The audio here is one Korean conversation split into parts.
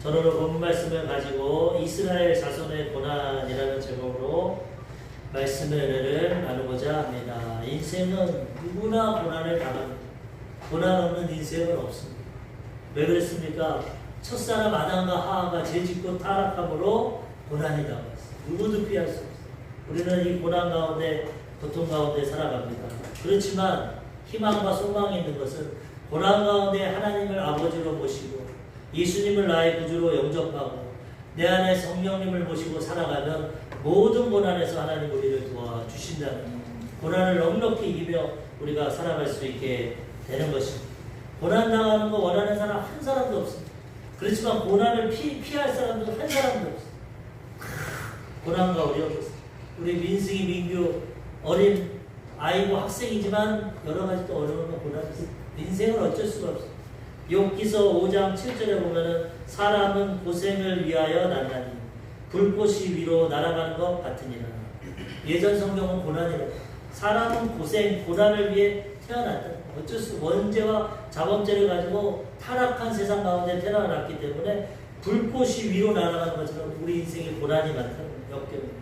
저는 오늘 본문 말씀을 가지고 이스라엘 자손의 고난이라는 제목으로 말씀의 은혜를 나누고자 합니다. 인생은 누구나 고난을 당합니다. 고난 없는 인생은 없습니다. 왜 그랬습니까? 첫사람 아담과 하와가 죄짓고 타락함으로 고난이 당했어요. 누구도 피할 수 없어요. 우리는 이 고난 가운데, 고통 가운데 살아갑니다. 그렇지만 희망과 소망이 있는 것은 고난 가운데 하나님을 아버지로 모시고 예수님을 나의 구주로 영접하고 내 안에 성령님을 모시고 살아가면 모든 고난에서 하나님 우리를 도와주신다는, 고난을 넉넉히 이기며 우리가 살아갈 수 있게 되는 것입니다. 고난 당하는 거 원하는 사람 한 사람도 없습니다. 그렇지만 고난을 피할 사람도 한 사람도 없습니다. 고난과 어려움. 우리 민승이, 민규 어린 아이고 학생이지만 여러 가지 또 어려운 고난이 있습니다. 인생은 어쩔 수가 없습니다. 욥기서 5장 7절에 보면은 사람은 고생을 위하여 난다니 불꽃이 위로 날아가는 것 같으니라. 예전 성경은 고난이라. 사람은 고난을 위해 태어났다. 어쩔 수 원죄와 자범죄를 가지고 타락한 세상 가운데 태어났기 때문에 불꽃이 위로 날아가는 것처럼 우리 인생에 고난이 많다는 역경입니다.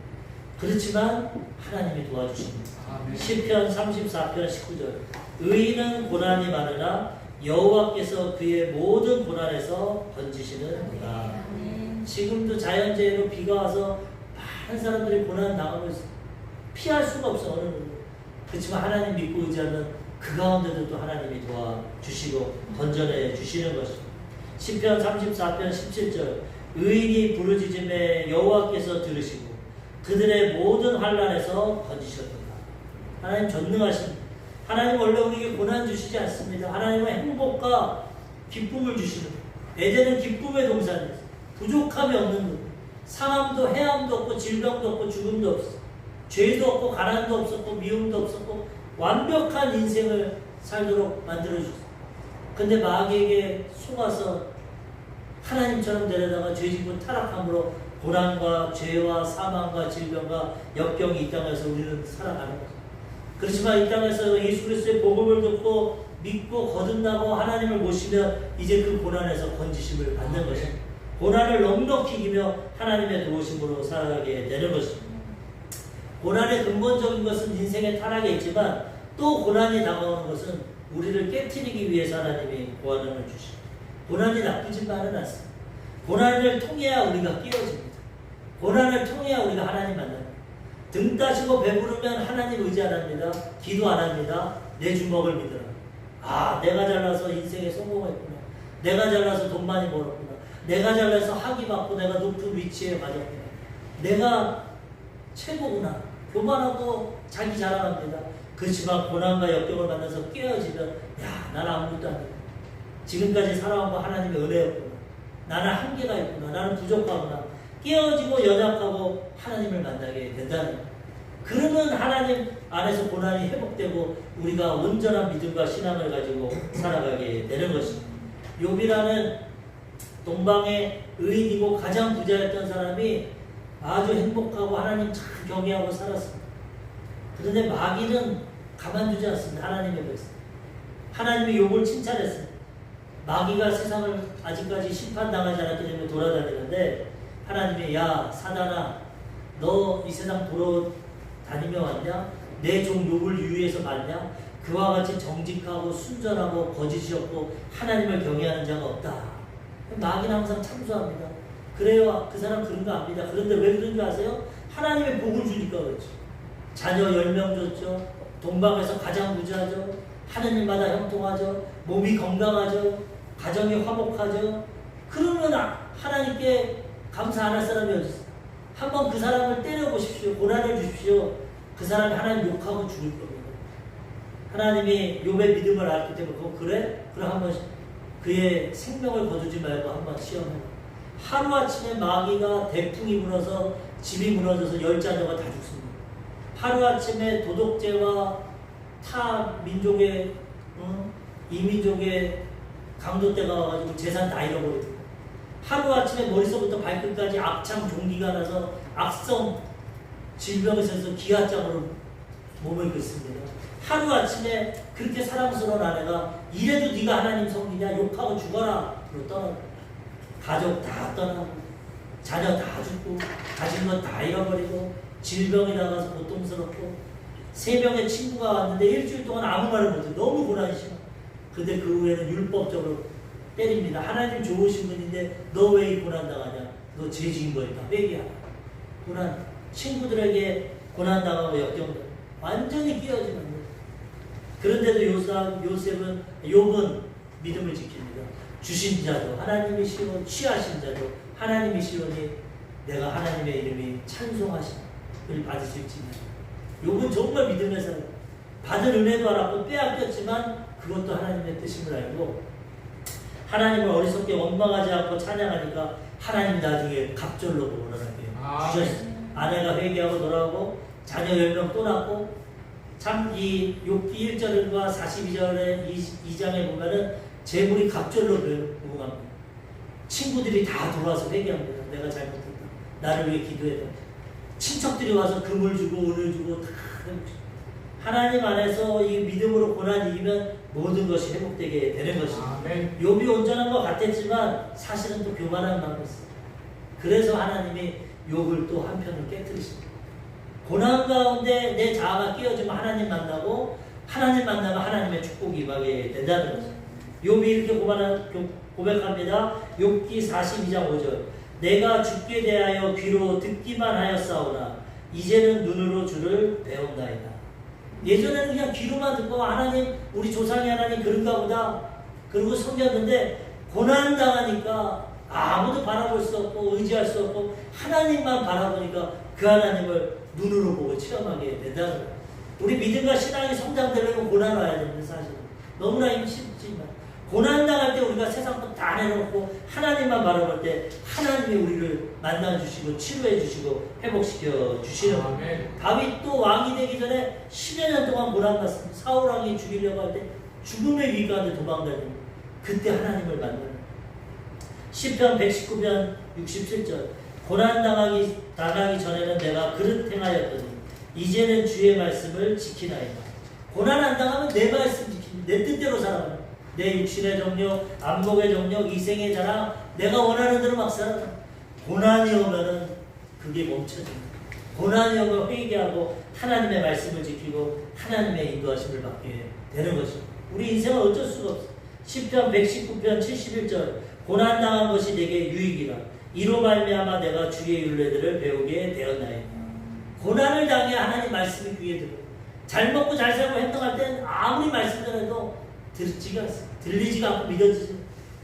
그렇지만 하나님이 도와주십니다. 시편 34편 19절 의인은 고난이 많으나 여호와께서 그의 모든 고난에서 건지시는구나. 지금도 자연재해로 비가 와서 많은 사람들이 고난 당하고 있어요. 피할 수가 없어 어느 누구. 그렇지만 하나님 믿고 의지하면 그 가운데도 또 하나님이 도와주시고 건져내 주시는 것입니다. 시편 34편 17절 의인이 부르짖음에 여호와께서 들으시고 그들의 모든 환난에서 건지셨도다. 하나님 전능하십니다. 하나님 원래 우리에게 고난 주시지 않습니다. 하나님은 행복과 기쁨을 주시는 것. 에덴은 기쁨의 동산이었어요. 부족함이 없는 것. 상함도 해함도 없고 질병도 없고 죽음도 없어. 죄도 없고 가난도 없었고 미움도 없었고 완벽한 인생을 살도록 만들어주셨어요. 근데 마귀에게 속아서 하나님처럼 데려다가 죄짓고 타락함으로 고난과 죄와 사망과 질병과 역경이 이 땅에서 우리는 살아가는 거죠. 그렇지만 이 땅에서 예수 그리스도의 복음을 듣고 믿고 거듭나고 하나님을 모시면 이제 그 고난에서 건지심을 받는 것입니다. 고난을 넉넉히 이기며 하나님의 도우심으로 살아가게 되는 것입니다. 고난의 근본적인 것은 인생의 타락에 있지만 또 고난이 다가오는 것은 우리를 깨트리기 위해서 하나님이 고난을 주십니다. 고난이 나쁘지만은 않습니다. 고난을 통해야 우리가 깨어집니다. 고난을 통해야 우리가 하나님 만납니다. 등 따시고 배부르면 하나님 의지 안 합니다. 기도 안 합니다. 내 주먹을 믿어라. 아, 내가 잘나서 인생에 성공했구나. 내가 잘나서 돈 많이 벌었구나. 내가 잘나서 학위 받고 내가 높은 위치에 가졌구나. 내가 최고구나. 교만하고 자기 자랑합니다. 그렇지만 고난과 역경을 만나서 깨어지면 야, 나는 아무것도 아니다. 지금까지 살아온 거 하나님의 은혜였구나. 나는 한계가 있구나. 나는 부족하구나. 깨어지고 연약하고 하나님을 만나게 된다는 거예요. 그러면 하나님 안에서 고난이 회복되고 우리가 온전한 믿음과 신앙을 가지고 살아가게 되는 것입니다. 욥이라는 동방의 의인이고 가장 부자였던 사람이 아주 행복하고 하나님 참 경외하고 살았습니다. 그런데 마귀는 가만두지 않습니다. 하나님의 백성. 하나님이 욥을 칭찬했습니다. 마귀가 세상을 아직까지 심판당하지 않았기 때문에 돌아다니는데 하나님이 야 사단아 너 이 세상 돌아다니며 왔냐? 내 종 욥을 유위해서 봤냐? 그와 같이 정직하고 순전하고 거짓이 없고 하나님을 경외하는 자가 없다. 마귀는 항상 참소합니다. 그래요 그 사람 그런 거 압니다. 그런데 왜 그런 줄 아세요? 하나님의 복을 주니까 그렇죠. 자녀 10명 줬죠. 동방에서 가장 부자죠. 하는 일마다 형통하죠. 몸이 건강하죠. 가정이 화목하죠. 그러면 하나님께 감사 안 할 사람이 어디 있어요? 한번 그 사람을 때려보십시오. 고난을 주십시오. 그 사람이 하나님 욕하고 죽을 겁니다. 하나님이 욥의 믿음을 알기 때문에 그거 그래? 그럼 한번 그의 생명을 거두지 말고 한번 시험해봐. 하루아침에 마귀가 대풍이 불어서 집이 무너져서 10자녀가 다 죽습니다. 하루아침에 도덕죄와 타 민족의 이민족의 강도떼가 와가지고 재산 다 잃어버립니다. 하루아침에 머리서부터 발끝까지 악창 종기가 나서 악성 질병에 있어서 기아장으로 몸을 긋습니다. 하루아침에 그렇게 사랑스러운 아내가 이래도 네가 하나님 섬기냐 욕하고 죽어라 그러고 떠납니다. 가족 다 떠나고 자녀 다 죽고 가진 것 다 잃어버리고 질병이 나가서 고통스럽고 세 명의 친구가 왔는데 일주일 동안 아무 말을 못해. 너무 고난이 심하. 근데 그 후에는 율법적으로 때립니다. 하나님 좋으신 분인데 너 왜 이 고난 당하냐? 너 죄 지은 거니까 회개하라. 고난 친구들에게 고난 당하고 역경들 완전히 끼어지는 거예요. 그런데도 요셉은 욥은 믿음을 지킵니다. 주신 자도 하나님이시고 취하신 자도 하나님이시오니 내가 하나님의 이름이 찬송하심을 받으실지니. 욥은 정말 믿음의 사람. 받은 은혜도 알았고 빼앗겼지만 그것도 하나님의 뜻임을 알고 하나님을 어리석게 원망하지 않고 찬양하니까 하나님 나중에 갑절로 보너라게 주셨어요. 아내가 회개하고 돌아오고 자녀 10명 또 낳고 참 이 욥기 1절과 42절의 2장에 보면은 재물이 갑절로 부응합니다. 친구들이 다 돌아와서 회개합니다. 내가 잘못했다. 나를 위해 기도해라. 친척들이 와서 금을 주고 은을 주고 다 하나님 안에서 이 믿음으로 고난 이기면 모든 것이 회복되게 되는 것입니다. 욥이 온전한 것 같았지만 사실은 또 교만한 마음이 있어요. 그래서 하나님이 욥을 또 한편으로 깨뜨리십니다. 고난 가운데 내 자아가 끼어지면 하나님 만나고 하나님 만나면 하나님의 축복이 임하게 된다는 거죠. 욥이 이렇게 고백합니다. 욥기 42장 5절 내가 주께 대하여 귀로 듣기만 하였사오나 이제는 눈으로 주를 배운다이다. 예전에는 그냥 귀로만 듣고 하나님 우리 조상의 하나님 그런가 보다 그러고 섬겼는데 고난 당하니까 아무도 바라볼 수 없고 의지할 수 없고 하나님만 바라보니까 그 하나님을 눈으로 보고 체험하게 된다는 거예요. 우리 믿음과 신앙이 성장되려면 고난 와야 됩니다. 사실은 너무나 힘들지만 고난 당할 때 우리가 세상 것 다 내놓고 하나님만 바라볼 때 하나님이 우리를 만나주시고 치료해 주시고 회복시켜 주시는 거예요. 다윗도 왕이 되기 전에 10여 년 동안 고난 받습니다. 사울 왕이 죽이려고 할 때 죽음의 위 가운데 도망다니고 그때 하나님을 만나는 시편 119편 67절 고난 당하기 전에는 내가 그릇 행하였더니 이제는 주의 말씀을 지키나이다. 고난 안 당하면 내 말씀 지킵니다. 내 뜻대로 살아가요. 내 육신의 정욕, 안목의 정욕, 이생의 자랑 내가 원하는 대로 막 살아가. 고난이 오면은 그게 멈춰집니다. 고난이 오면 회개하고 하나님의 말씀을 지키고 하나님의 인도하심을 받게 되는 것입니다. 우리 인생은 어쩔 수가 없어요. 시편 119편 71절 고난 당한 것이 내게 유익이라 이로 말미암아 내가 주의 율례들을 배우게 되었나이다. 고난을 당해 하나님 말씀이 귀에 들어요. 잘 먹고 잘 살고 행동할 때는 아무리 말씀드려도 들리지가 않고 믿어지지.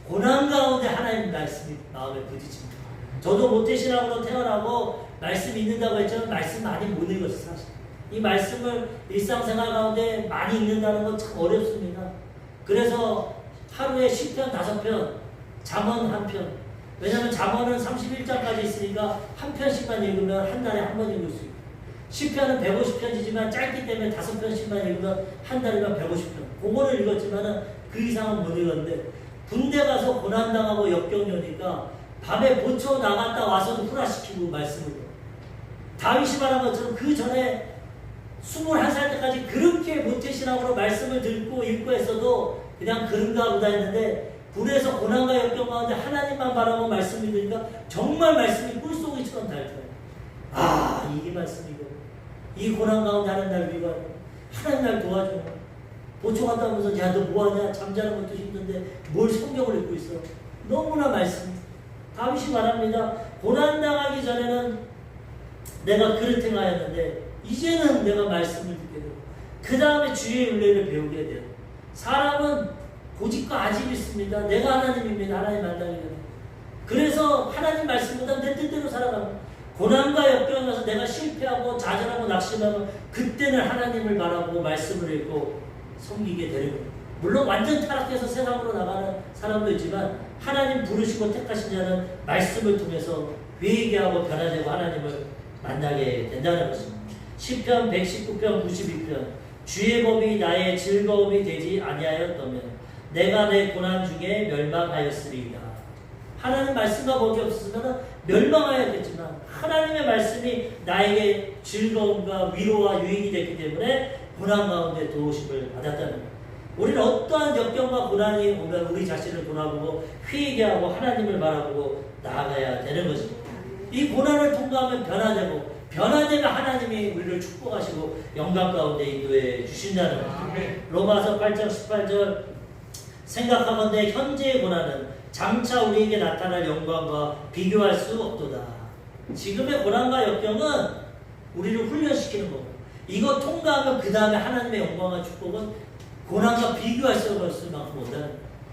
고난 가운데 하나님 말씀이 마음에 부딪힙니다. 저도 모태신앙으로 태어나고 말씀 읽는다고 했지만 말씀 많이 못 읽었어요. 사실 이 말씀을 일상생활 가운데 많이 읽는다는 건 참 어렵습니다. 그래서 하루에 시편 5편, 잠언 1편. 왜냐하면 잠언은 31장까지 있으니까 한 편씩만 읽으면 한 달에 한 번 읽을 수 있고 시편은 150편이지만 짧기 때문에 5편씩만 읽으면 한 달이면 150편. 그거를 읽었지만 그 이상은 못 읽었는데 군대 가서 고난당하고 역경이 오니까 밤에 보초 나갔다 와서도 훈화시키고 말씀을 다윗이 말한 것처럼 그 전에 21살 때까지 그렇게 모태신앙으로 말씀을 듣고 읽고 했어도 그냥 그런가 보다 했는데 군에서 고난과 역경 가운데 하나님만 바라보고 말씀을 들으니까 정말 말씀이 꿀송이처럼 닳더라고요. 아 이게 말씀이고 이 고난 가운데 하나님 날 위로하고 하나님 날 도와줘. 보초 갔다 오면서 야 너 뭐하냐 잠자는 것도 힘든데 뭘 성경을 읽고 있어. 너무나 말씀. 다윗이 말합니다. 고난당하기 전에는 내가 그릇 행하였는데 이제는 내가 말씀을 듣게 되고 그 다음에 주의 율례를 배우게 돼요. 사람은 고집과 아집이 있습니다. 내가 하나님입니다. 하나님 만나기 전에. 그래서 하나님 말씀보다 내 뜻대로 살아갑니다. 고난과 역경에 가서 내가 실패하고 좌절하고 낙심하면 그때는 하나님을 바라보고 말씀을 읽고 섬기게 되는 거예요. 물론 완전 타락해서 세상으로 나가는 사람도 있지만 하나님 부르시고 택하신 자는 말씀을 통해서 회개하고 변화되고 하나님을 만나게 된다는 것입니다. 시편 119편 92편 주의 법이 나의 즐거움이 되지 아니하였다면 내가 내 고난 중에 멸망하였으리이다. 하나님 말씀과 법이 없었으면 멸망하였겠지만 하나님의 말씀이 나에게 즐거움과 위로와 유익이 됐기 때문에 고난 가운데 도우심을 받았다는 거예요. 우리는 어떠한 역경과 고난이 오면 우리 자신을 돌아보고 회개하고 하나님을 바라보고 나아가야 되는 것입니다. 이 고난을 통과하면 변화되고 변화되면 하나님이 우리를 축복하시고 영광 가운데 인도해 주신다는 것입니다. 로마서 8장 18절 생각하건대 현재의 고난은 장차 우리에게 나타날 영광과 비교할 수 없도다. 지금의 고난과 역경은 우리를 훈련시키는 거고 이거 통과하면 그 다음에 하나님의 영광과 축복은 고난과 비교할 수 없을 만큼 못하는.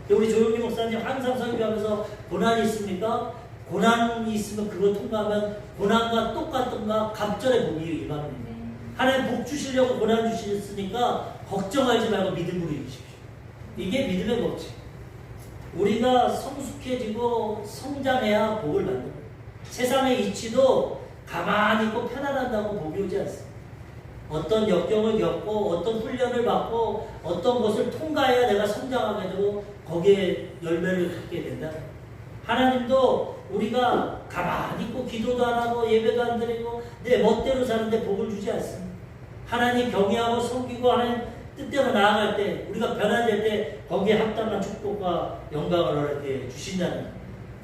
우리 조용기 목사님 항상 설교하면서 고난이 있습니까? 고난이 있으면 그거 통과하면 고난과 똑같던가 갑절의 복이 임합니다. 하나님 복 주시려고 고난 주셨으니까 걱정하지 말고 믿음으로 이기십시오. 이게 믿음의 법칙. 우리가 성숙해지고 성장해야 복을 받는 거예요. 세상의 이치도 가만히 있고 편안한다고 복이 오지 않습니다. 어떤 역경을 겪고 어떤 훈련을 받고 어떤 것을 통과해야 내가 성장하게 되고 거기에 열매를 갖게 된다. 하나님도 우리가 가만히 있고 기도도 안 하고 예배도 안 드리고 내 멋대로 사는데 복을 주지 않습니다. 하나님 경외하고 섬기고 하나님 뜻대로 나아갈 때 우리가 변화될 때 거기에 합당한 축복과 영광을 허락해 주신다는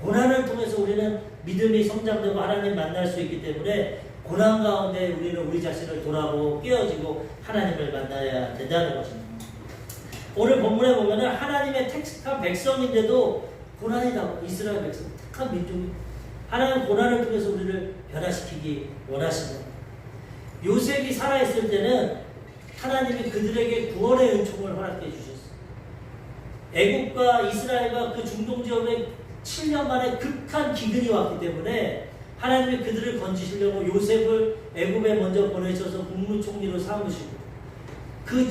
고난을 통해서 우리는 믿음이 성장되고 하나님 만날 수 있기 때문에 고난 가운데 우리는 우리 자신을 돌아보고 깨어지고 하나님을 만나야 된다는 것입니다. 오늘 본문에 보면 하나님의 택한 백성인데도 고난이 나고 이스라엘 백성 택한 민족이 하나님 고난을 통해서 우리를 변화시키기 원하신다. 요셉이 살아있을 때는 하나님이 그들에게 구원의 은총을 허락해 주셨어요. 애국과 이스라엘과 그 중동 지역에 7년 만에 극한 기근이 왔기 때문에 하나님이 그들을 건지시려고 요셉을 애굽에 먼저 보내셔서 국무총리로 삼으시고 그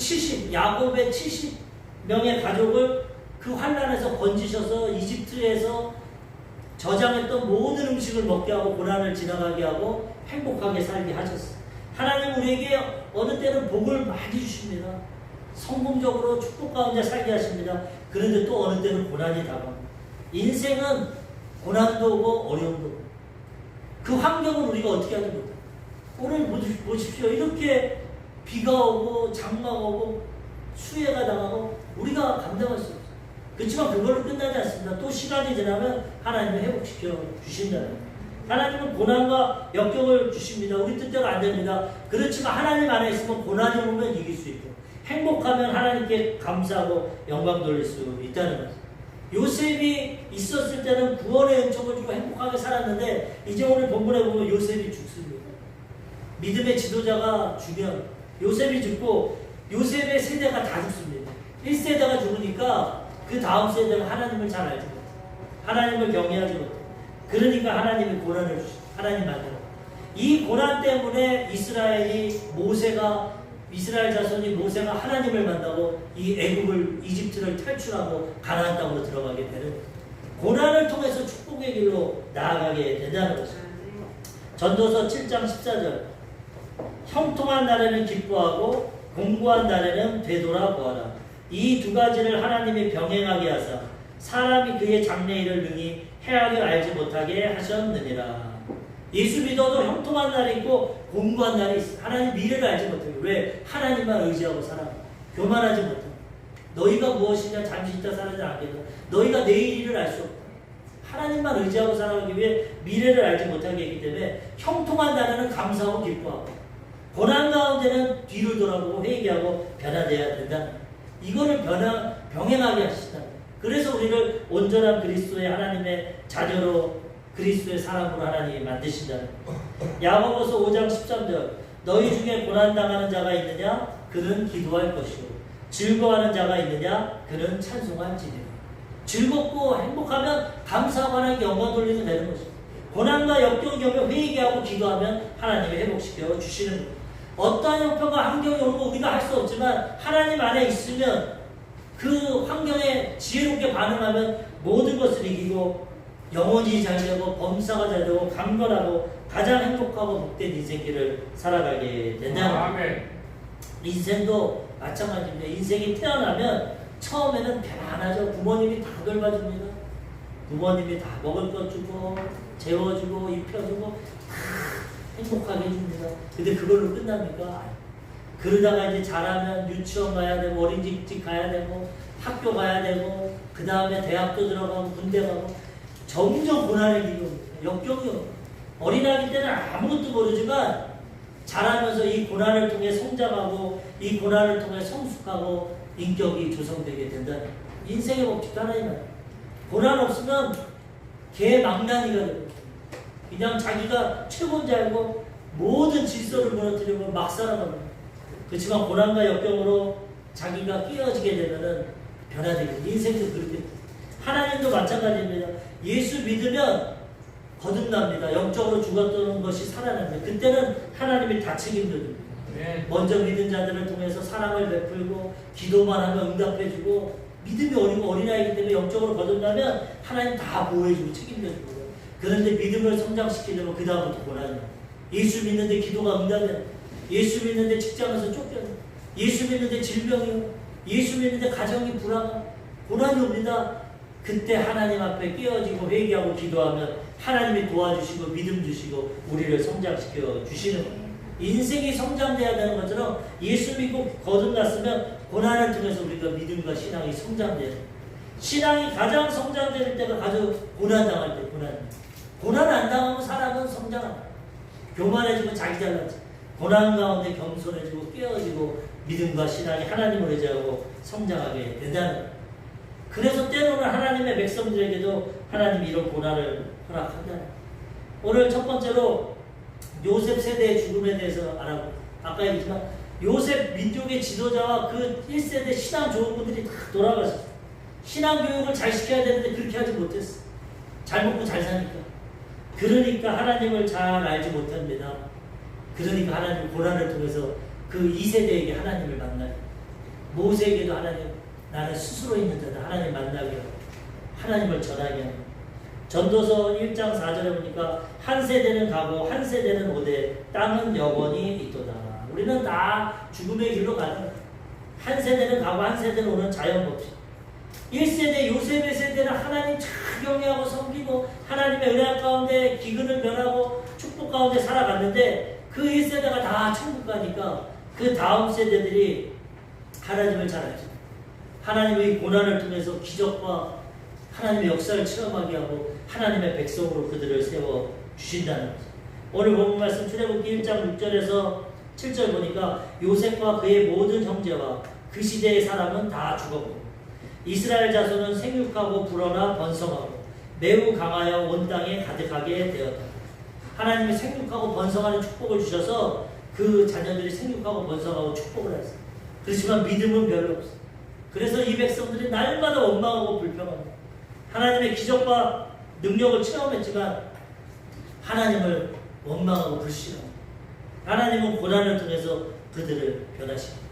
야곱의 70명의 가족을 그 환난에서 건지셔서 이집트에서 저장했던 모든 음식을 먹게 하고 고난을 지나가게 하고 행복하게 살게 하셨어요. 하나님 우리에게 어느 때는 복을 많이 주십니다. 성공적으로 축복 가운데 살게 하십니다. 그런데 또 어느 때는 고난이 다가옵니다. 인생은 고난도 오고 어려움도 오고 그 환경은 우리가 어떻게 하지 못해요. 오늘 보십시오. 이렇게 비가 오고 장마가 오고 수해가 당하고 우리가 감당할 수 없어요. 그렇지만 그걸로 끝나지 않습니다. 또 시간이 지나면 하나님을 회복시켜 주신다는 거예요. 하나님은 고난과 역경을 주십니다. 우리 뜻대로 안 됩니다. 그렇지만 하나님 안에 있으면 고난이 오면 이길 수 있고 행복하면 하나님께 감사하고 영광 돌릴 수 있다는 거죠. 요셉이 있었을 때는 구원의 은총을 주고 행복하게 살았는데 이제 오늘 본문에 보면 요셉이 죽습니다. 믿음의 지도자가 죽으면 요셉이 죽고 요셉의 세대가 다 죽습니다. 1세대가 죽으니까 그 다음 세대는 하나님을 잘 알지 못해요. 하나님을 경외하지 못해요. 그러니까 하나님이 고난을 주시고 하나님 만들어. 이 고난 때문에 이스라엘 자손이 모세가 하나님을 만나고 이 애굽을 이집트를 탈출하고 가나안 땅으로 들어가게 되는 거예요. 고난을 통해서 축복의 길로 나아가게 된다는 것입니다. 전도서 7장 14절 형통한 날에는 기뻐하고 공고한 날에는 되돌아 보아라. 이 두 가지를 하나님이 병행하게 하사 사람이 그의 장래일을 능히 헤아려 알지 못하게 하셨느니라. 예수 믿어도 형통한 날이 있고 공고한 날이 있어. 하나님 미래를 알지 못해요. 왜? 하나님만 의지하고 살아. 교만하지 못해. 너희가 무엇이냐 잠시 있다 살아지 않겠다. 너희가 내일 일을 알 수 없다. 하나님만 의지하고 살아가기 위해 미래를 알지 못하게 했기 때문에 형통한 날에는 감사하고 기뻐하고 고난 가운데는 뒤를 돌아보고 회개하고 변화되어야 된다. 이거를 병행하게 하시다. 그래서 우리를 온전한 그리스도의 하나님의 자녀로 그리스도의 사람으로 하나님이 만드신다는 거예요. 야고보서 5장 13절 너희 중에 고난당하는 자가 있느냐? 그는 기도할 것이고 즐거워하는 자가 있느냐? 그는 찬송할지니라. 즐겁고 행복하면 감사하고 하나님께 영광 돌리면 되는 것입니다. 고난과 역경이 오면 회개하고 기도하면 하나님이 회복시켜 주시는 거예요. 어떠한 형편과 환경이 오고 우리가 할 수 없지만 하나님 안에 있으면 그 환경에 지혜롭게 반응하면 모든 것을 이기고 영혼이 잘 되고 범사가 잘 되고 강건하고 가장 행복하고 복된 인생길을 살아가게 된다는 거예요. 인생도 마찬가지입니다. 인생이 태어나면 처음에는 편안하죠. 부모님이 다 돌봐줍니다. 부모님이 다 먹을 것 주고 재워주고 입혀주고 다 행복하게 해줍니다. 근데 그걸로 끝납니까? 그러다가 이제 자라면 유치원 가야 되고 어린이집 가야 되고 학교 가야 되고 그 다음에 대학도 들어가고 군대 가고 점점 고난의 길이 옵니다. 역경이요. 어린아기 때는 아무것도 모르지만 자라면서 이 고난을 통해 성장하고 이 고난을 통해 성숙하고 인격이 조성되게 된다. 인생의 법칙도 하나님은 고난 없으면 개망나니가 됩니다. 그냥 자기가 최고인 줄 알고 모든 질서를 무너뜨리고 막 살아갑니다. 그렇지만 고난과 역경으로 자기가 끼어지게 되면은 변화되고 인생도 그렇게 하나님도 마찬가지입니다. 예수 믿으면 거듭납니다. 영적으로 죽었던 것이 살아납니다. 그때는 하나님이 다 책임져줍니다. 먼저 믿은 자들을 통해서 사랑을 베풀고 기도만 하면 응답해주고 믿음이 어리고 어린아이기 때문에 영적으로 거듭나면 하나님 다 보호해주고 책임져주고 그런데 믿음을 성장시키려면 그 다음부터 고난이에요. 예수 믿는데 기도가 응답이에요. 예수 믿는데 직장에서 쫓겨요. 예수 믿는데 질병이요. 예수 믿는데 가정이 불안하고 고난이 옵니다. 그때 하나님 앞에 깨어지고 회개하고 기도하면 하나님이 도와주시고 믿음 주시고 우리를 성장시켜 주시는 거예요. 인생이 성장돼야 되는 것처럼 예수 믿고 거듭났으면 고난을 통해서 우리가 믿음과 신앙이 성장돼요. 신앙이 가장 성장될 때가 아주 고난당할 때 고난 안 당하면 사람은 성장합니다. 교만해지고 자기 잘나지 고난 가운데 겸손해지고 깨어지고 믿음과 신앙이 하나님을 의지하고 성장하게 된다는 거예요. 그래서 때로는 하나님의 백성들에게도 하나님이 이런 고난을 허락한다. 오늘 첫 번째로 요셉 세대의 죽음에 대해서 알아보고 아까 얘기했지만 요셉 민족의 지도자와 그 1세대 신앙 좋은 분들이 다 돌아가셨어요. 신앙 교육을 잘 시켜야 되는데 그렇게 하지 못했어. 잘 먹고 잘 사니까. 그러니까 하나님을 잘 알지 못합니다. 그러니까 하나님 고난을 통해서 그 2세대에게 하나님을 만나요. 모세에게도 하나님 나는 스스로 있는 자다. 하나님 만나게 하고 하나님을 전하게 하고 전도서 1장 4절에 보니까 한 세대는 가고 한 세대는 오되 땅은 영원히 있도다. 우리는 다 죽음의 길로 가는 한 세대는 가고 한 세대는 오는 자연법칙. 1세대 요셉의 세대는 하나님 잘 경외하고 섬기고 하나님의 은혜 가운데 기근을 면하고 축복 가운데 살아갔는데 그 1세대가 다 천국 가니까 그 다음 세대들이 하나님을 잘 알죠. 하나님의 고난을 통해서 기적과 하나님의 역사를 체험하게 하고 하나님의 백성으로 그들을 세워 주신다는 거죠. 오늘 본문 말씀 출애굽기 1장 6절에서 7절 보니까 요셉과 그의 모든 형제와 그 시대의 사람은 다 죽었고 이스라엘 자손은 생육하고 불어나 번성하고 매우 강하여 온 땅에 가득하게 되었다. 하나님이 생육하고 번성하는 축복을 주셔서 그 자녀들이 생육하고 번성하고 축복을 했어요. 그렇지만 믿음은 별로 없어요. 그래서 이 백성들이 날마다 원망하고 불평합니다. 하나님의 기적과 능력을 체험했지만 하나님을 원망하고 불신합니다. 하나님은 고난을 통해서 그들을 변화시킵니다.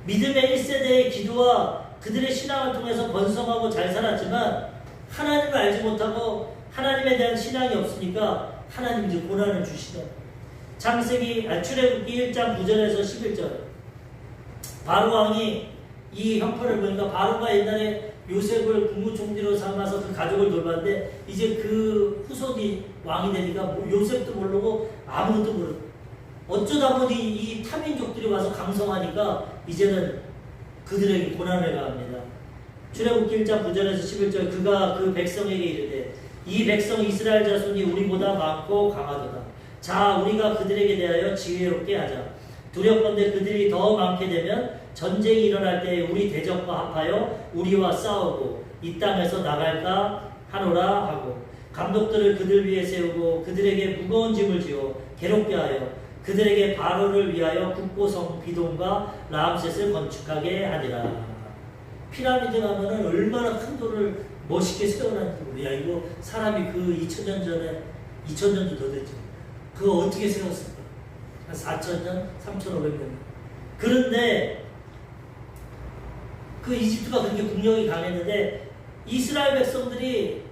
믿음의 1세대의 기도와 그들의 신앙을 통해서 번성하고 잘 살았지만 하나님을 알지 못하고 하나님에 대한 신앙이 없으니까 하나님이 이제 고난을 주시다. 출애굽기 1장 9절에서 11절 바로 왕이 이 형편을 보니까 바로가 옛날에 요셉을 국무총리로 삼아서 그 가족을 돌봤는데 이제 그 후손이 왕이 되니까 요셉도 모르고 아무것도 모르고 어쩌다 보니 이 타민족들이 와서 강성하니까 이제는 그들에게 고난을 가합니다. 출애굽기 1장 9절에서 11절 그가 그 백성에게 이르되 이 백성 이스라엘 자손이 우리보다 많고 강하도다. 자 우리가 그들에게 대하여 지혜롭게 하자. 두렵건대 그들이 더 많게 되면 전쟁이 일어날 때 우리 대적과 합하여 우리와 싸우고 이 땅에서 나갈까 하노라 하고 감독들을 그들 위에 세우고 그들에게 무거운 짐을 지어 괴롭게 하여 그들에게 바로를 위하여 국고성 비돔과 라암셋을 건축하게 하니라. 피라미드 가면은 얼마나 큰 돌을 멋있게 세워놨는지 모르야. 이거 사람이 그 2000년 전에 2000년도 더 됐죠. 그거 어떻게 세웠을까? 한 4000년, 3500년. 그런데 그 이집트가 그렇게 국력이 강했는데 이스라엘 백성들이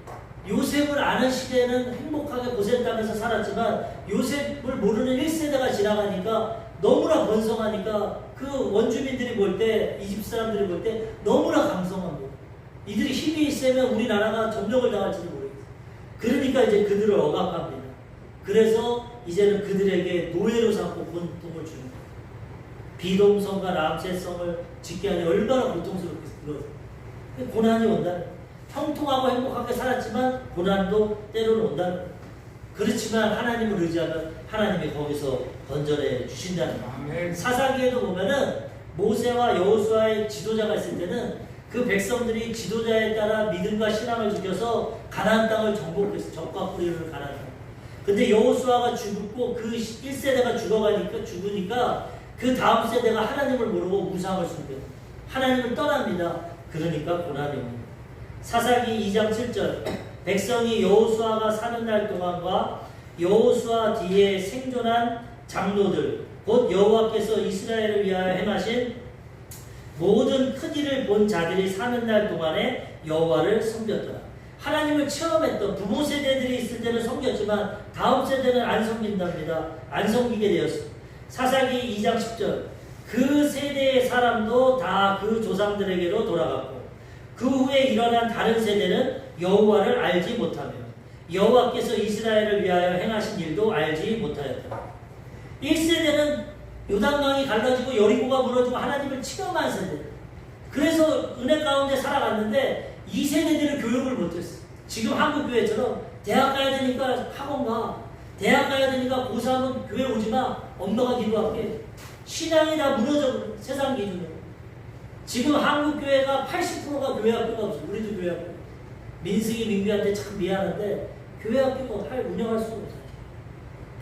요셉을 아는 시대에는 행복하게 고센 땅에서 살았지만 요셉을 모르는 1세대가 지나가니까 너무나 번성하니까 그 원주민들이 볼 때 이집트 사람들이 볼 때 너무나 강성합니다. 이들이 힘이 세면 우리나라가 점령을 당할지도 모르겠어요. 그러니까 이제 그들을 억압합니다. 그래서 이제는 그들에게 노예로 삼고 고통을 주는 거예요. 비동성과 람세성을 짓게 하니 얼마나 고통스럽겠어요. 고난이 온다. 형통하고 행복하게 살았지만 고난도 때로는 온다. 그렇지만 하나님을 의지하면 하나님이 거기서 건져내 주신다는 거예요. 사사기에도 보면은 모세와 여호수아의 지도자가 있을 때는 그 백성들이 지도자에 따라 믿음과 신앙을 지켜서 가나안 땅을 정복했어. 적과 뿌리를 가나안 땅. 근데 여호수아가 죽고 그 1세대가 죽으니까 그 다음 세대가 하나님을 모르고 우상을 숭배. 하나님을 떠납니다. 그러니까 고난이 옵니다. 사사기 2장 7절 백성이 여호수아가 사는 날 동안과 여호수아 뒤에 생존한 장로들 곧 여호와께서 이스라엘을 위하여 행하신 모든 큰 일을 본 자들이 사는 날 동안에 여호와를 섬겼더라. 하나님을 체험했던 부모 세대들이 있을 때는 섬겼지만 다음 세대는 안 섬긴답니다. 안 섬기게 되었습니다. 사사기 2장 10절 그 세대의 사람도 다 그 조상들에게로 돌아갔고 그 후에 일어난 다른 세대는 여호와를 알지 못하며 여호와께서 이스라엘을 위하여 행하신 일도 알지 못하였다. 1세대는 요단강이 갈라지고 여리고가 무너지고 하나님을 체험한 세대. 그래서 은혜 가운데 살아갔는데 2세대들은 교육을 못했어. 지금 한국교회처럼 대학 가야 되니까 학원 가. 대학 가야 되니까 고3은 교회 오지 마. 엄마가 기도할게. 신앙이 다 무너져. 세상 기준으로. 지금 한국교회가 80%가 교회 학교가 없어. 우리도 교회 학교. 민승이 민규한테 참 미안한데 교회 학교가 운영할 수가 없어.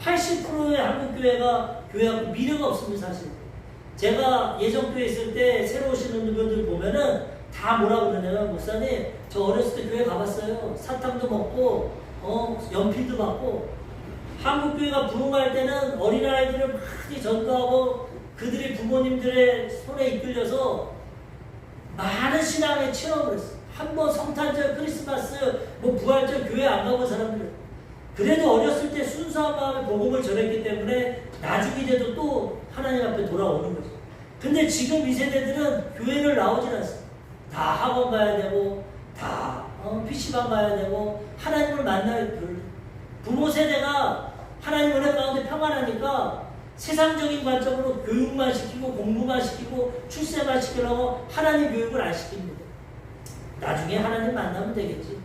80%의 한국교회가 교회 학교 미래가 없습니다. 사실. 제가 예전교회 있을 때 새로 오시는 분들 보면은 다 뭐라 그러냐면 목사님 저 어렸을 때 교회 가봤어요. 사탕도 먹고 연필도 받고 한국교회가 부흥할 때는 어린아이들을 많이 전도하고 그들이 부모님들의 손에 이끌려서 많은 신앙의 체험을 했어. 한번 성탄절, 크리스마스, 부활절 교회 안 가본 사람들. 그래도 어렸을 때 순수한 마음에 복음을 전했기 때문에 나중에 돼도 또 하나님 앞에 돌아오는 거죠. 근데 지금 이 세대들은 교회를 나오질 않습니다. 다 학원 가야 되고, 다 PC방 가야 되고, 하나님을 만날 부모 세대가 하나님 은혜 가운데 평안하니까 세상적인 관점으로 교육만 시키고 공부만 시키고 출세만 시키려고 하나님 교육을 안 시킵니다. 나중에 하나님 만나면 되겠지.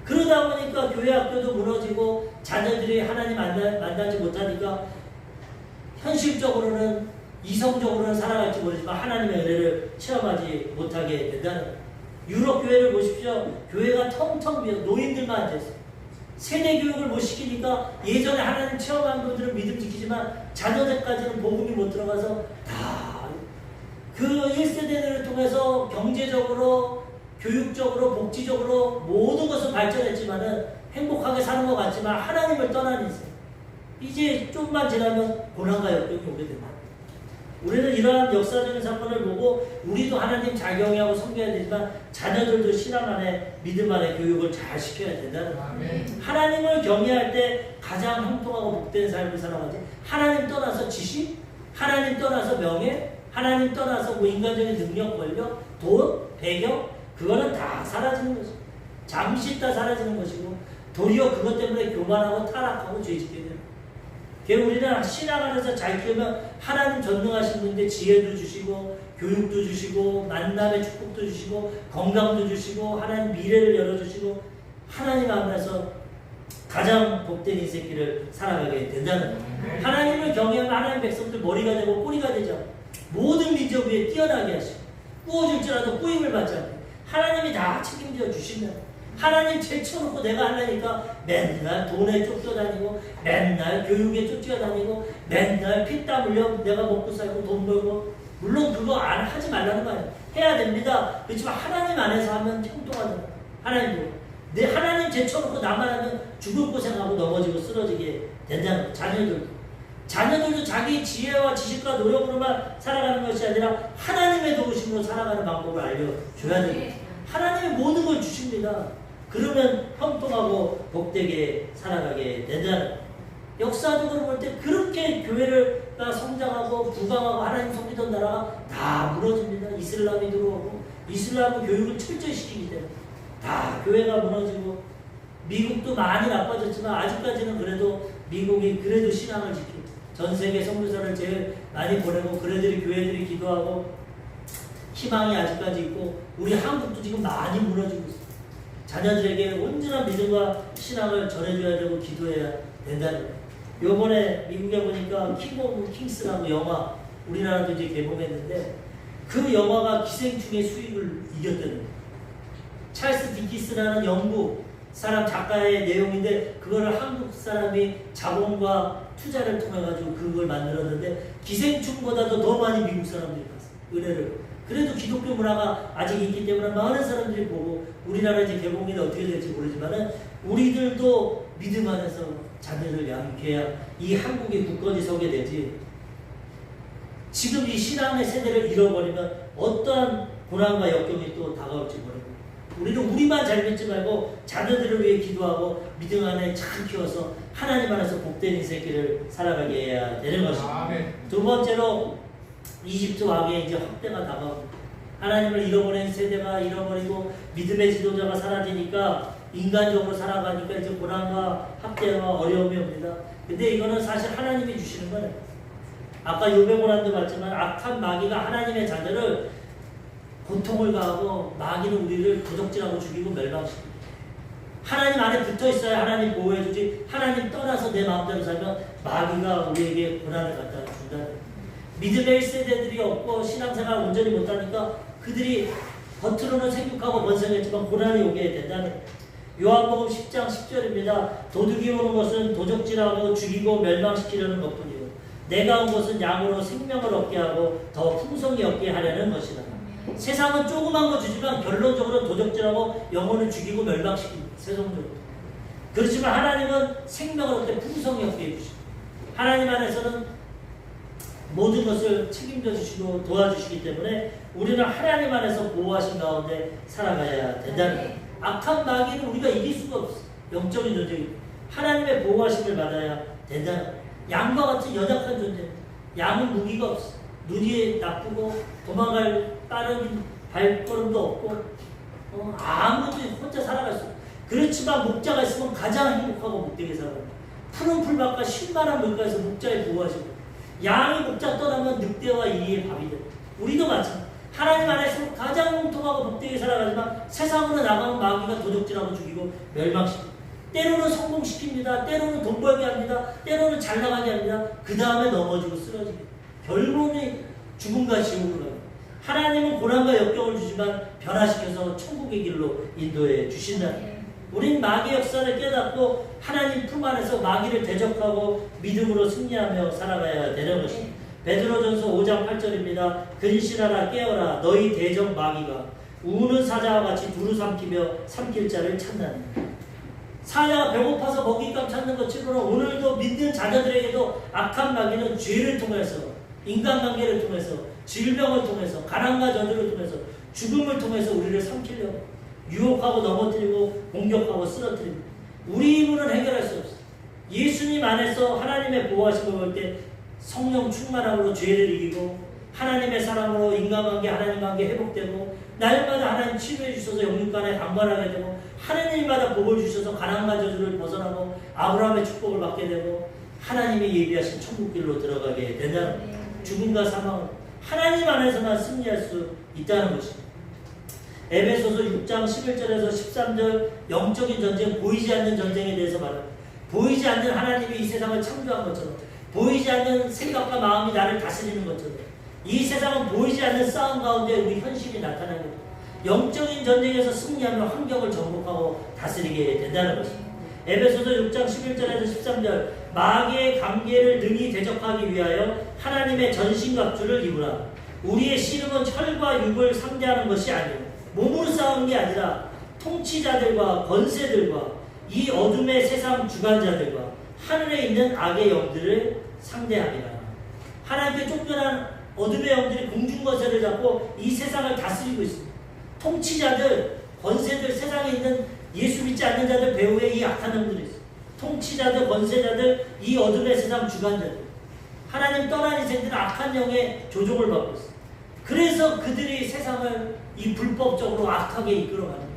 그러다 보니까 교회 학교도 무너지고 자녀들이 하나님 만나지 못하니까 현실적으로는 이성적으로는 살아갈지 모르지만 하나님의 은혜를 체험하지 못하게 된다는 거예요. 유럽 교회를 보십시오. 교회가 텅텅 비어 노인들만 앉아있어요. 세대 교육을 못 시키니까 예전에 하나님 체험한 분들은 믿음 지키지만 자녀들까지는 복음이 못 들어가서 다 그 1세대들을 통해서 경제적으로 교육적으로 복지적으로 모든 것을 발전했지만은 행복하게 사는 것 같지만 하나님을 떠난 인생. 이제 좀만 지나면 고난과 역경이 오게 됩니다. 우리는 이러한 역사적인 사건을 보고 우리도 하나님 잘 경외하고 섬겨야 되지만 자녀들도 신앙 안에 믿음 안에 교육을 잘 시켜야 된다는 거예요. 하나님을 경외할 때 가장 형통하고 복된 삶을 살아가지. 하나님 떠나서 지식, 하나님 떠나서 명예, 하나님 떠나서 인간적인 능력, 권력, 돈, 배경 그거는 다 사라지는 거죠. 잠시 있다 사라지는 것이고 도리어 그것 때문에 교만하고 타락하고 죄짓게 됩니다. 우리는 신앙 안에서 잘 키우면 하나님 전능하신 분인데 지혜도 주시고 교육도 주시고 만남의 축복도 주시고 건강도 주시고 하나님 미래를 열어주시고 하나님 앞에서 가장 복된 인생길을 살아가게 된다는 거예요. 하나님을 경외하면 하나님 백성들 머리가 되고 꼬리가 되죠. 모든 민족 위에 뛰어나게 하시고 꾸어줄지라도 꾸임을 받지 않고 하나님이 다 책임져 주신다. 하나님 제쳐놓고 내가 하려니까 맨날 돈에 쫓겨다니고 맨날 교육에 쫓겨다니고 맨날 피땀 흘려 내가 먹고 살고 돈 벌고 물론 그거 안 하지 말라는 거 아니에요. 해야 됩니다. 그렇지만 하나님 안에서 하면 형통하잖아. 하나님도 내 하나님 제쳐놓고 나만 하면 죽을 고생하고 넘어지고 쓰러지게 된다는 거예요. 자녀들도 자기 지혜와 지식과 노력으로만 살아가는 것이 아니라 하나님의 도우심으로 살아가는 방법을 알려줘야 됩니다. 하나님이 모든 걸 주십니다. 그러면 형통하고 복되게 살아가게 된다는 거예요. 역사적으로 볼 때 그렇게 교회가 성장하고 부강하고 하나님 섬기던 나라가 다 무너집니다. 이슬람이 들어오고 이슬람은 교육을 철저히 시키기 때문에 다 교회가 무너지고 미국도 많이 나빠졌지만 아직까지는 그래도 미국이 그래도 신앙을 지키고 전 세계 선교사를 제일 많이 보내고 그래들이 교회들이 기도하고 희망이 아직까지 있고 우리 한국도 지금 많이 무너지고 있어요. 자녀들에게 온전한 믿음과 신앙을 전해줘야 되고 기도해야 된다는 거예요. 요번에 미국에 보니까 킹 오브 킹스라고 영화 우리나라도 이제 개봉했는데 그 영화가 기생충의 수익을 이겼다는 거예요. 찰스 디키스라는 영국 사람 작가의 내용인데 그거를 한국 사람이 자본과 투자를 통해 가지고 그걸 만들었는데 기생충보다도 더 많이 미국 사람들이 봤어요. 은혜를. 그래도 기독교 문화가 아직 있기 때문에 많은 사람들이 보고 우리나라 이제 개봉이 어떻게 될지 모르지만은 우리들도 믿음 안에서 자녀를 양육해야 이 한국이 굳건히 서게 되지. 지금 이 신앙의 세대를 잃어버리면 어떠한 고난과 역경이 또 다가올지 모르고 우리는 우리만 잘 믿지 말고 자녀들을 위해 기도하고 믿음 안에 잘 키워서 하나님 안에서 복된 인생길을 살아가게 해야 되는 것입니다. 두 번째로 이집트 왕의 이제 확대가 다가오고 하나님을 잃어버린 세대가 잃어버리고 믿음의 지도자가 사라지니까 인간적으로 살아가니까 이제 고난과 학대와 어려움이 옵니다. 근데 이거는 사실 하나님이 주시는 거예요. 아까 욥의 고난도 봤지만 악한 마귀가 하나님의 자녀를 고통을 가하고 마귀는 우리를 도적질하고 죽이고 멸망시킵니다. 하나님 안에 붙어 있어야 하나님 보호해주지 하나님 떠나서 내 마음대로 살면 마귀가 우리에게 고난을 갖다 준다. 믿음의 1세대들이 없고 신앙생활 온전히 못하니까 그들이 겉으로는 생육하고 번성했지만 고난이 오게 된다는 요한복음 10장 10절입니다. 도둑이 오는 것은 도적질하고 죽이고 멸망시키려는 것뿐이요 내가 온 것은 양으로 생명을 얻게 하고 더 풍성히 얻게 하려는 것이다. 세상은 조그만 거 주지만 결론적으로 도적질하고 영혼을 죽이고 멸망시킵니다. 세상적으로. 그렇지만 하나님은 생명을 얻게 풍성히 얻게 해주시고 하나님 안에서는 모든 것을 책임져 주시고 도와주시기 때문에 우리는 하나님 안에서 보호하신 가운데 살아가야 된다는 거예요. 악한 마귀는 우리가 이길 수가 없어. 영적인 존재이고 하나님의 보호하심을 받아야 된다는 거예요. 양과 같은 연약한 존재. 양은 무기가 없어. 눈이 나쁘고 도망갈 빠른 발걸음도 없고 아무도 혼자 살아갈 수 없어. 그렇지만 목자가 있으면 가장 행복하고 목되게 살아갑니다. 푸른 풀밭과 신만한 물가에서 목자의 보호하시고 양이 목자 떠나면 늑대와 이리의 밥이 됩니다. 우리도 마찬가지. 하나님 안에서 가장 형통하고 복되게 살아가지만 세상으로 나가면 마귀가 도적질하고 죽이고 멸망시킵니다. 때로는 성공시킵니다. 때로는 돈 벌게 합니다. 때로는 잘 나가게 합니다. 그 다음에 넘어지고 쓰러지게. 결론이 죽음과 지옥으로 갑니다. 하나님은 고난과 역경을 주지만 변화시켜서 천국의 길로 인도해 주신다. 우린 마귀 역사를 깨닫고 하나님 품 안에서 마귀를 대적하고 믿음으로 승리하며 살아가야 되는 것입니다. 베드로전서 5장 8절입니다. 근실하라 깨어라 너희 대적 마귀가 우는 사자와 같이 두루 삼킬 자를 찾나니. 사자가 배고파서 먹잇감 찾는 것처럼 오늘도 믿는 자녀들에게도 악한 마귀는 죄를 통해서 인간관계를 통해서 질병을 통해서 가난과 저주를 통해서 죽음을 통해서 우리를 삼키려고 유혹하고 넘어뜨리고 공격하고 쓰러뜨립니다. 우리 힘으로는 해결할 수 없어요. 예수님 안에서 하나님의 보호하심을 볼 때 성령 충만함으로 죄를 이기고 하나님의 사랑으로 인간관계 하나님관계 회복되고 날마다 하나님 치료해 주셔서 영육간에 강건하게 되고 하나님마다 복을 주셔서 가난과 저주를 벗어나고 아브라함의 축복을 받게 되고 하나님이 예비하신 천국길로 들어가게 된다는 거예요. 죽음과 사망을 하나님 안에서만 승리할 수 있다는 것입니다. 에베소서 6장 11절에서 13절 영적인 전쟁, 보이지 않는 전쟁에 대해서 말합니다. 보이지 않는 하나님이 이 세상을 창조한 것처럼 보이지 않는 생각과 마음이 나를 다스리는 것처럼 이 세상은 보이지 않는 싸움 가운데 우리 현실이 나타나는 겁니다. 영적인 전쟁에서 승리하며 환경을 정복하고 다스리게 된다는 것입니다. 에베소서 6장 11절에서 13절 마귀의 관계를 능히 대적하기 위하여 하나님의 전신갑주를 입으라. 우리의 씨름은 혈과 육을 상대하는 것이 아니오 몸으로 싸우는 게 아니라 통치자들과 권세들과 이 어둠의 세상 주관자들과 하늘에 있는 악의 영들을 상대합니다. 하나님께 쫓겨난 어둠의 영들이 공중권세를 잡고 이 세상을 다스리고 있습니다. 통치자들, 권세들, 세상에 있는 예수 믿지 않는 자들 배후에 이 악한 영들이 있어요. 통치자들, 권세자들, 이 어둠의 세상 주관자들. 하나님 떠난 인생들은 악한 영의 조종을 받고 있어요. 그래서 그들이 세상을 이 불법적으로 악하게 이끌어가는 거예요.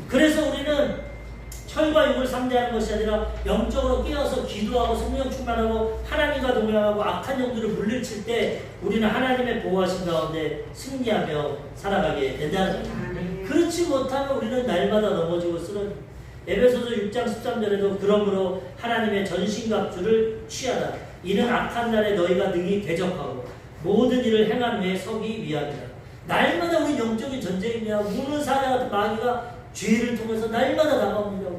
그래서 우리는 혈과 육을 영적으로 상대하는 것이 아니라 영적으로 깨어서 기도하고 성령 충만하고 하나님과 동행하고 악한 영들을 물리칠 때 우리는 하나님의 보호하신 가운데 승리하며 살아가게 된다는 거예요. 그렇지 못하면 우리는 날마다 넘어지고 쓰러집니다. 에베소서 6장 13절에도 그러므로 하나님의 전신갑주를 취하라. 이는 악한 날에 너희가 능히 대적하고 모든 일을 행한 후에 서기 위함이다. 날마다 우리 영적인 전쟁입니다. 우는 사자 같은 마귀가 죄를 통해서 날마다 다가옵니다.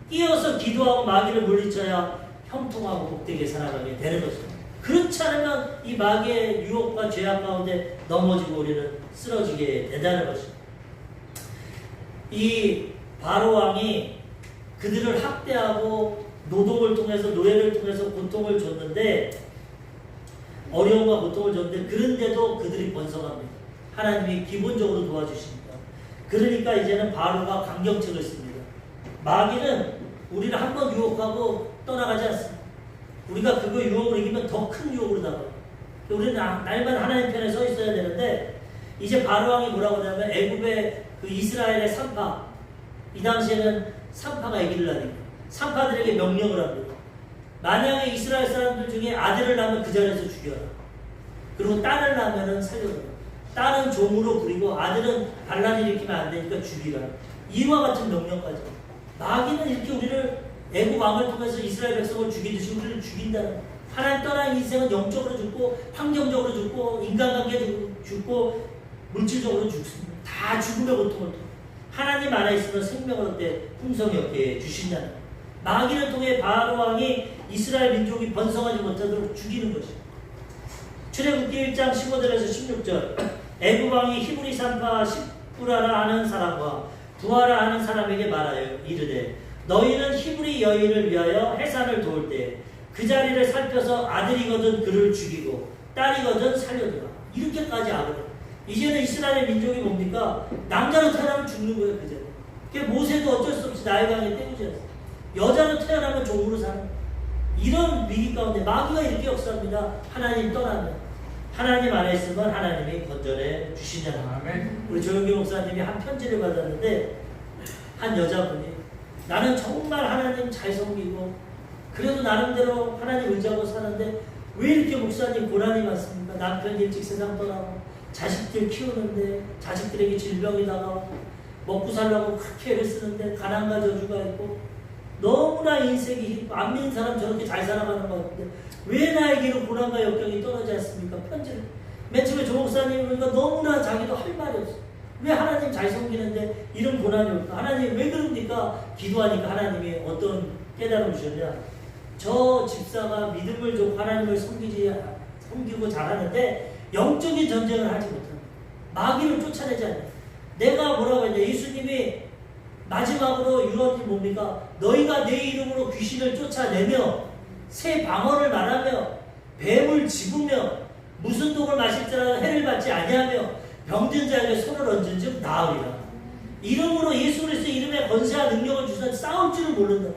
끼어서 기도하고 마귀를 물리쳐야 형통하고 복되게 살아가게 되는 것입니다. 그렇지 않으면 이 마귀의 유혹과 죄악 가운데 넘어지고 우리는 쓰러지게 된다는 것입니다. 이 바로 왕이 그들을 학대하고 노동을 통해서 노예를 통해서 고통을 줬는데 어려움과 고통을 줬는데 그런데도 그들이 번성합니다. 하나님이 기본적으로 도와주십니다. 그러니까 이제는 바로가 강경책을 씁니다. 마귀는 우리를 한번 유혹하고 떠나가지 않습니다. 우리가 그거 유혹을 이기면 더 큰 유혹으로 나가요. 우리는 날마다 하나님 편에 서 있어야 되는데 이제 바로 왕이 뭐라고 하냐면 애굽의 그 이스라엘의 산파, 이 당시에는 산파가 얘기를 하니까 산파들에게 명령을 합니다. 만약에 이스라엘 사람들 중에 아들을 낳으면 그 자리에서 죽여라. 그리고 딸을 낳으면 살려라. 딸은 종으로 부리고 아들은 반란을 일으키면 안 되니까 죽이라. 이와 같은 명령까지. 마귀는 이렇게 우리를 애국 왕을 통해서 이스라엘 백성을 죽이듯이 우리를 죽인다는. 하나님 떠난 인생은 영적으로 죽고 환경적으로 죽고 인간관계도 죽고 물질적으로 죽습니다. 다 죽음의 고통을 통해. 하나님 안에 있으면 생명을 얻되 풍성이 없게 주신다는. 마귀를 통해 바로 왕이 이스라엘 민족이 번성하지 못하도록 죽이는 것입니다. 출애굽기 1장 15절에서 16절 애굽 왕이 히브리 산파 십부라라 하는 사람과 부하라 하는 사람에게 말하여 이르되 너희는 히브리 여인을 위하여 해산을 도울 때 그 자리를 살펴서 아들이거든 그를 죽이고 딸이거든 살려두라. 이렇게까지 악을 해요. 이제는 이스라엘 민족이 뭡니까? 남자로 태어나면 죽는 거예요. 그 자리. 그러니까 모세도 어쩔 수 없이 나의 강에 때우지 않습니다. 여자로 태어나면 종으로 사는 이런 위기 가운데 마귀가 이렇게 역사합니다. 하나님 떠나면. 하나님 안에 있으면 하나님이 건져내 주시잖아요. 우리 조영기 목사님이 한 편지를 받았는데 한 여자분이 나는 정말 하나님 잘 섬기고 그래도 나름대로 하나님 의지하고 사는데 왜 이렇게 목사님 고난이 많습니까? 남편이 일찍 세상 떠나고 자식들 키우는데 자식들에게 질병이 다가오고 먹고 살려고 그렇게 애를 쓰는데 가난과 저주가 있고 너무나 인생이 안 믿는 사람 저렇게 잘 살아가는 것 같은데 왜 나에게는 고난과 역경이 떠나지 않습니까? 편지를. 맨 처음에 조 목사님 그러니까 너무나 자기도 할 말이 없어. 왜 하나님 잘 섬기는데 이런 고난이 올까? 하나님 왜 그럽니까? 기도하니까 하나님이 어떤 깨달음을 주셨냐? 저 집사가 믿음을 줬고 하나님을 섬기고 잘하는데 영적인 전쟁을 하지 못합니다. 마귀를 쫓아내지 않아요. 내가 뭐라고 했냐? 예수님이 마지막으로 유언이 뭡니까? 너희가 내 이름으로 귀신을 쫓아내며 새 방언을 말하며 뱀을 집으며 무슨 독을 마실지라도 해를 받지 아니하며 병든 자에게 손을 얹은 즉 나으리라. 이름으로 예수 그리스도의 이름에 권세와 능력을 주사 싸울 줄을 모른다.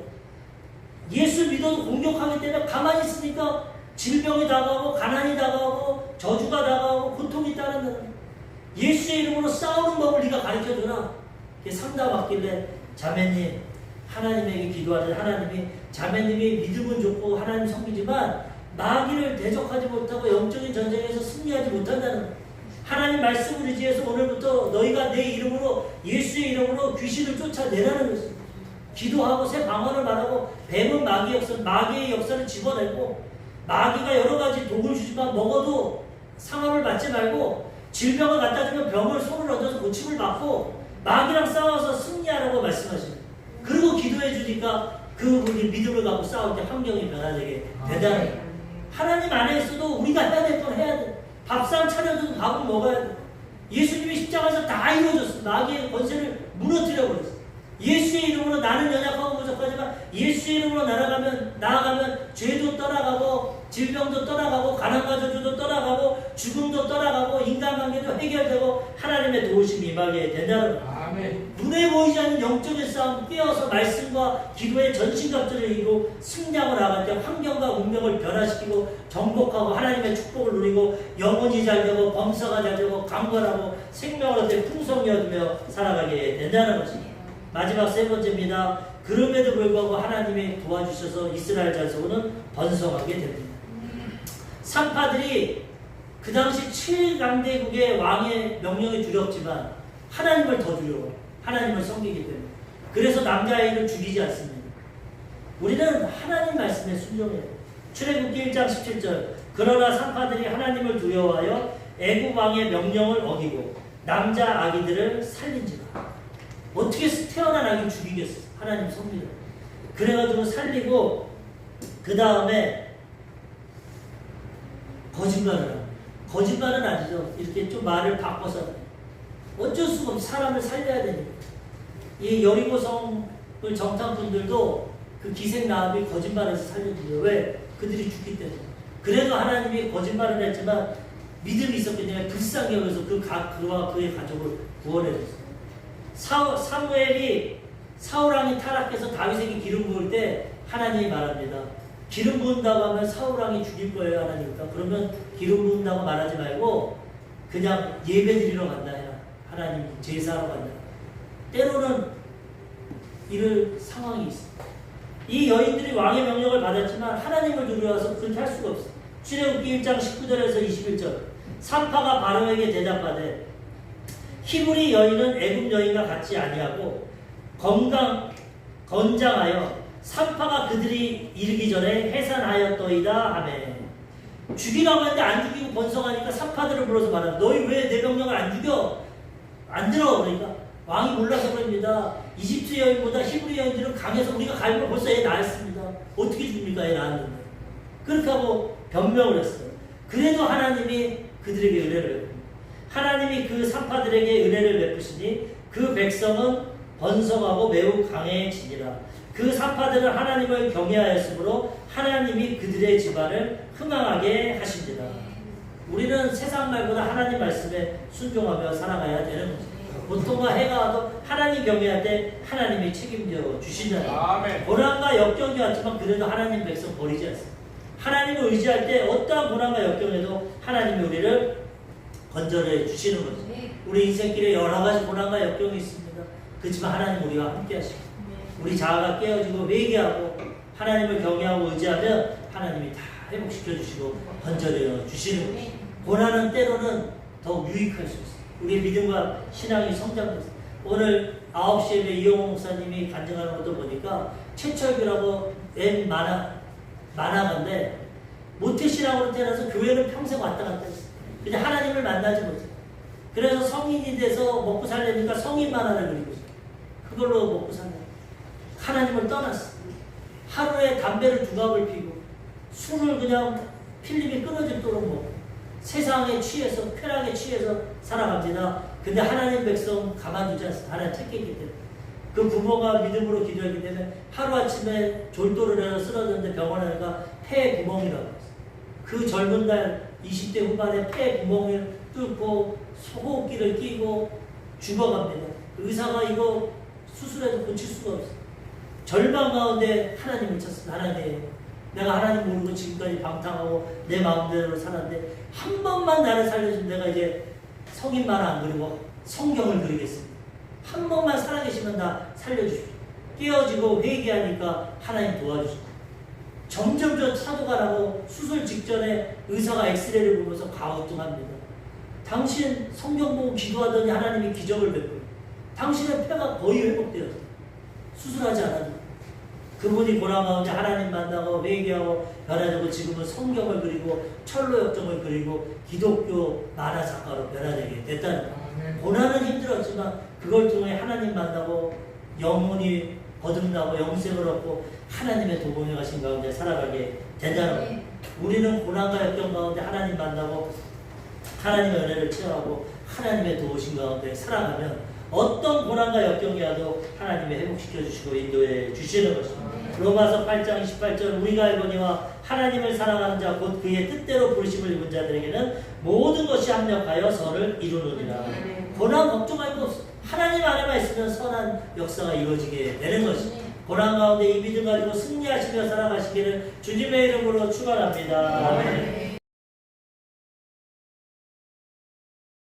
예수 믿어도 공격하기 때문에 가만히 있으니까 질병이 다가오고 가난이 다가오고 저주가 다가오고 고통이 따른다. 예수의 이름으로 싸우는 법을 네가 가르쳐주라. 상담 왔길래 자매님 하나님에게 기도하자. 하나님이 자매님이 믿음은 좋고 하나님 섬기지만 마귀를 대적하지 못하고 영적인 전쟁에서 승리하지 못한다는 하나님 말씀을 의지해서 오늘부터 너희가 내 이름으로 예수의 이름으로 귀신을 쫓아내라는 것입니다. 기도하고 새 방언을 말하고 뱀은 마귀의 역사를 집어내고 마귀가 여러 가지 독을 주지만 먹어도 상함을 받지 말고 질병을 갖다 주면 병을 손을 얹어서 고침을 받고 마귀랑 싸워서 승리하라고 말씀하십니다. 그리고 기도해 주니까 그분이 믿음을 갖고 싸울 때 환경이 변화되게 된다는 거예요. 하나님 안에 있어도 우리가 해야 될 건 해야 돼. 밥상 차려줘도 밥은 먹어야 돼. 예수님이 십자가에서 다 이루어졌어. 마귀의 권세를 무너뜨려 버렸어. 예수의 이름으로 나는 연약하고 부족하지만 예수의 이름으로 나아가면 죄도 떠나가고 질병도 떠나가고 가난과 저주도 떠나가고 죽음도 떠나가고 인간관계도 해결되고 하나님의 도우심이 임하게 된다는 거예요. 눈에 보이지 않는 영적인 싸움 깨어서 말씀과 기도의 전신갑주를 이기고 승리하고 나갈 때 환경과 운명을 변화시키고 정복하고 하나님의 축복을 누리고 영혼이 잘되고 범사가 잘되고 강건하고 생명을 얻되 풍성히 얻으며 살아가게 된다는 것입니다. 마지막 세 번째입니다. 그럼에도 불구하고 하나님이 도와주셔서 이스라엘 자손은 번성하게 됩니다. 산파들이 그 당시 7강대국의 왕의 명령이 두렵지만 하나님을 더 두려워요. 하나님을 섬기기 때문에. 그래서 남자아이를 죽이지 않습니다. 우리는 하나님 말씀에 순종해요. 출애굽기 1장 17절 그러나 산파들이 하나님을 두려워하여 애굽 왕의 명령을 어기고 남자 아기들을 살린지라. 어떻게 태어난 아기를 죽이겠어? 하나님 섬기라. 그래가지고 살리고 그 다음에 거짓말을 합니다. 거짓말은 아니죠. 이렇게 좀 말을 바꿔서 어쩔 수가 없이 사람을 살려야 되니까. 이 여리고성을 정탐 분들도 그 기생나합이 거짓말해서 살려주죠. 왜? 그들이 죽기 때문에. 그래도 하나님이 거짓말을 했지만 믿음이 있었기 때문에 불쌍히 여겨서 그와 그의 가족을 구원해줬어요. 사무엘이 사울왕이 타락해서 다윗에게 기름 부을 때 하나님이 말합니다. 기름 부은다고 하면 사울왕이 죽일 거예요, 하나님이니까. 그러면 기름 부은다고 말하지 말고 그냥 예배 드리러 간다 해라. 하나님 제사하러 간다. 때로는 이럴 상황이 있어. 이 여인들이 왕의 명령을 받았지만 하나님을 두려워서 그렇게 할 수가 없어. 출애굽기 1장 19절에서 21절 산파가 바로에게 대답하되 히브리 여인은 애굽 여인과 같지 아니하고 건장하여 산파가 그들이 이르기 전에 해산하였더이다 하매. 죽이라고 하는데 안 죽이고 번성하니까 산파들을 불러서 말하는 너희 왜 내 명령을 안 죽여? 안 들어. 그러니까 왕이 몰라서 그럽니다. 이집트 여인보다 히브리 여인들은 강해서 우리가 갈면 벌써 애 낳았습니다. 어떻게 죽입니까? 애 낳았는데. 그렇게 하고 변명을 했어요. 그래도 하나님이 그들에게 은혜를 베풉니다. 하나님이 그 산파들에게 은혜를 베푸시니 그 백성은 번성하고 매우 강해지니라. 그 산파들은 하나님을 경외하였으므로 하나님이 그들의 집안을 흥황하게 하십니다. 우리는 세상 말보다 하나님 말씀에 순종하며 살아가야 되는 거죠. 보통과 해가 와도 하나님 경외할 때 하나님이 책임져 주시잖아요. 고난과 역경이 왔지만 그래도 하나님 백성 버리지 않습니다. 하나님을 의지할 때 어떠한 고난과 역경에도 하나님이 우리를 건져내 주시는 거죠. 우리 인생길에 여러 가지 고난과 역경이 있습니다. 그렇지만 하나님 우리와 함께 하시고 우리 자아가 깨어지고 회개하고 하나님을 경외하고 의지하면 하나님이 다 회복시켜 주시고 건져내 주시는 거죠. 고난은 때로는 더욱 유익할 수 있어요. 우리의 믿음과 신앙이 성장됐어요. 오늘 9시에 이용호 목사님이 간증하는 것도 보니까 최철규라고 웬 만화가인데 모태신앙으로 태어나서 교회는 평생 왔다 갔다 했어요. 근데 하나님을 만나지 못해요. 그래서 성인이 돼서 먹고 살려니까 성인 만화를 그리고 있어요. 그걸로 먹고 살려요. 하나님을 떠났어요. 하루에 담배를 2갑을 피고 술을 그냥 필름이 끊어지도록 먹고 세상에 취해서 쾌락에 취해서 살아갑니다. 근데 하나님 백성 가만두지 않습니다. 하나님 택했기 때문에. 그 부모가 믿음으로 기도했기 때문에 하루아침에 졸도를 해서 쓰러졌는데 병원에 가니까 폐에 구멍이라고 했어요. 그 젊은 날 20대 후반에 폐 구멍을 뚫고 호흡기를 끼고 죽어갑니다. 의사가 이거 수술해도 고칠 수가 없어요. 절망 가운데 하나님을 찾습니다. 하나님, 내가 하나님 모르고 지금까지 방탕하고 내 마음대로 살았는데 한 번만 나를 살려주면 내가 이제 성인만 안 그리고 성경을 그리겠습니다. 한 번만 살아계시면 나 살려주십시오. 깨어지고 회개하니까 하나님 도와주십니다. 점점 저 사도가 나고 수술 직전에 의사가 엑스레이를 보면서 가우뚱합니다. 당신 성경 보고 기도하더니 하나님이 기적을 베풀어요. 당신의 폐가 거의 회복되었어요. 수술하지 않아도. 그분이 고난 가운데 하나님 만나고 회개하고 변화되고 지금은 성경을 그리고 철로 역정을 그리고 기독교 만화 작가로 변화되게 됐다는 거예요. 고난은 힘들었지만 그걸 통해 하나님 만나고 영혼이 거듭나고 영생을 얻고 하나님의 도움에 가신 가운데 살아가게 된다는 거예요. 우리는 고난과 역경 가운데 하나님 만나고 하나님의 은혜를 체험하고 하나님의 도우신 가운데 살아가면 어떤 고난과 역경이 와도 하나님이 회복시켜 주시고 인도해 주시는 것입니다. 로마서 8장 28절 우리가 알거니와 하나님을 사랑하는 자 곧 그의 뜻대로 부르심을 입은 자들에게는 모든 것이 합력하여 선을 이루느니라. 고난 걱정할 거 없어. 하나님 안에만 있으면 선한 역사가 이루어지게 되는 것입니다. 고난 가운데 이 믿음 가지고 승리하시며 살아가시기를 주님의 이름으로 축원합니다. 아멘.